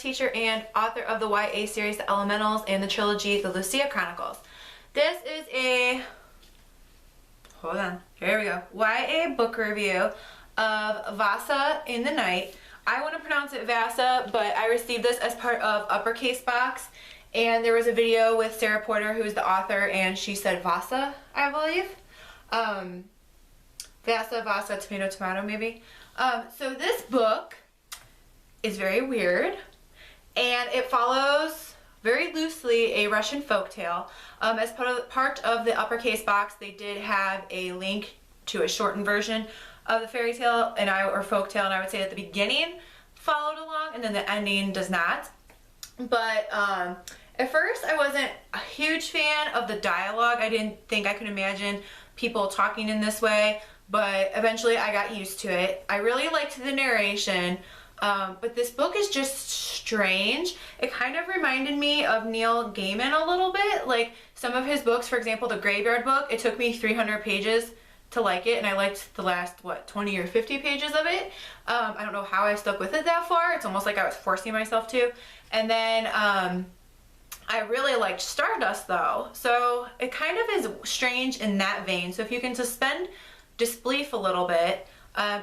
teacher and author of the YA series The Elementals and the trilogy The Lucia Chronicles. This is a, hold on, here we go, YA book review of Vassa in the Night. I want to pronounce it Vassa, but I received this as part of Uppercase Box, and there was a video with Sarah Porter, who's the author, and she said Vassa, I believe. Vassa, tomato, tomato, maybe. So this book is very weird, and it follows very loosely a Russian folktale. As part of the Uppercase Box, they did have a link to a shortened version of the fairy tale or folktale, and I would say at the beginning followed along, and then the ending does not. But at first I wasn't a huge fan of the dialogue. I didn't think I could imagine people talking in this way, but eventually I got used to it. I really liked the narration, but this book is just strange. It kind of reminded me of Neil Gaiman a little bit. Like some of his books, for example, the Graveyard book, it took me 300 pages to like it, and I liked the last, 20 or 50 pages of it. I don't know how I stuck with it that far. It's almost like I was forcing myself to. And then I really liked Stardust though. So it kind of is strange in that vein. So if you can suspend disbelief a little bit,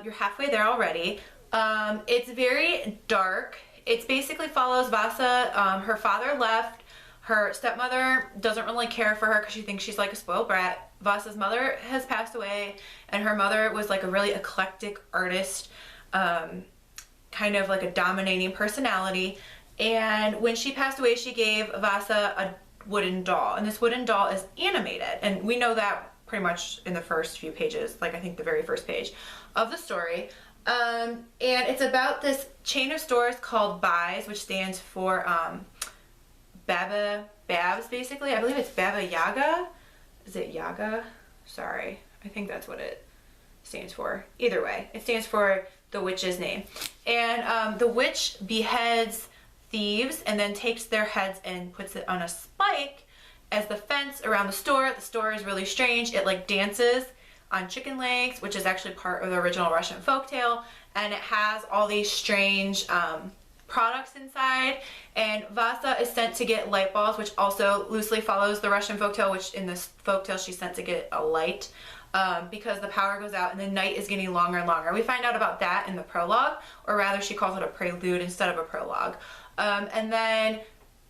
you're halfway there already. It's very dark. It basically follows Vassa. Her father left. Her stepmother doesn't really care for her because she thinks she's like a spoiled brat. Vassa's mother has passed away, and her mother was like a really eclectic artist, kind of like a dominating personality. And when she passed away, she gave Vassa a wooden doll, and this wooden doll is animated, and we know that pretty much in the first few pages, like I think the very first page of the story. And it's about this chain of stores called Buys, which stands for Babs, basically. I believe it's Baba Yaga. Is it Yagga? Sorry, I think that's what it stands for. Either way, it stands for the witch's name. And the witch beheads thieves and then takes their heads and puts it on a spike as the fence around the store. The store is really strange. It like dances on chicken legs, which is actually part of the original Russian folktale, and it has all these strange products inside. And Vassa is sent to get light bulbs, which also loosely follows the Russian folktale, which in this folktale she's sent to get a light because the power goes out and the night is getting longer and longer. We find out about that in the prologue, or rather she calls it a prelude instead of a prologue. And then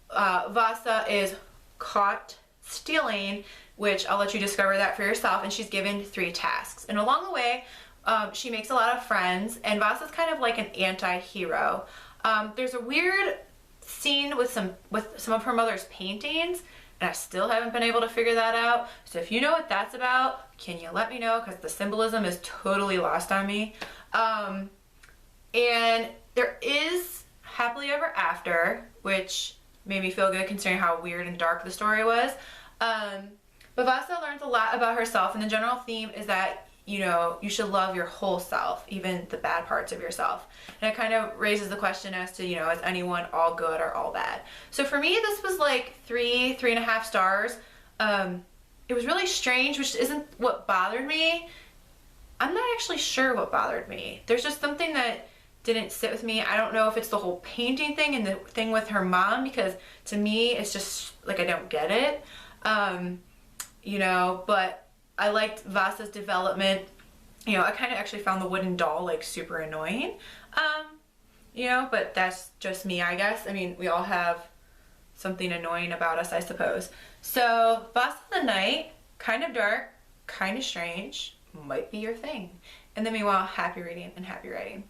Vassa is caught stealing, which I'll let you discover that for yourself, and she's given 3 tasks. And along the way, she makes a lot of friends, and Vassa's kind of like an anti-hero. There's a weird scene with some of her mother's paintings, and I still haven't been able to figure that out. So if you know what that's about, can you let me know, because the symbolism is totally lost on me. And there is happily ever after, which made me feel good considering how weird and dark the story was. But Vassa learns a lot about herself, and the general theme is that, you know, you should love your whole self, even the bad parts of yourself. And it kind of raises the question as to, you know, is anyone all good or all bad? So for me, this was like 3.5 stars. It was really strange, which isn't what bothered me. I'm not actually sure what bothered me. There's just something that didn't sit with me. I don't know if it's the whole painting thing and the thing with her mom, because to me, it's just like, I don't get it. You know, but I liked Vassa's development. You know, I kind of actually found the wooden doll like super annoying. You know, but that's just me, I guess. I mean, we all have something annoying about us, I suppose. So Vassa the Night, kind of dark, kind of strange, might be your thing. And then meanwhile, happy reading and happy writing.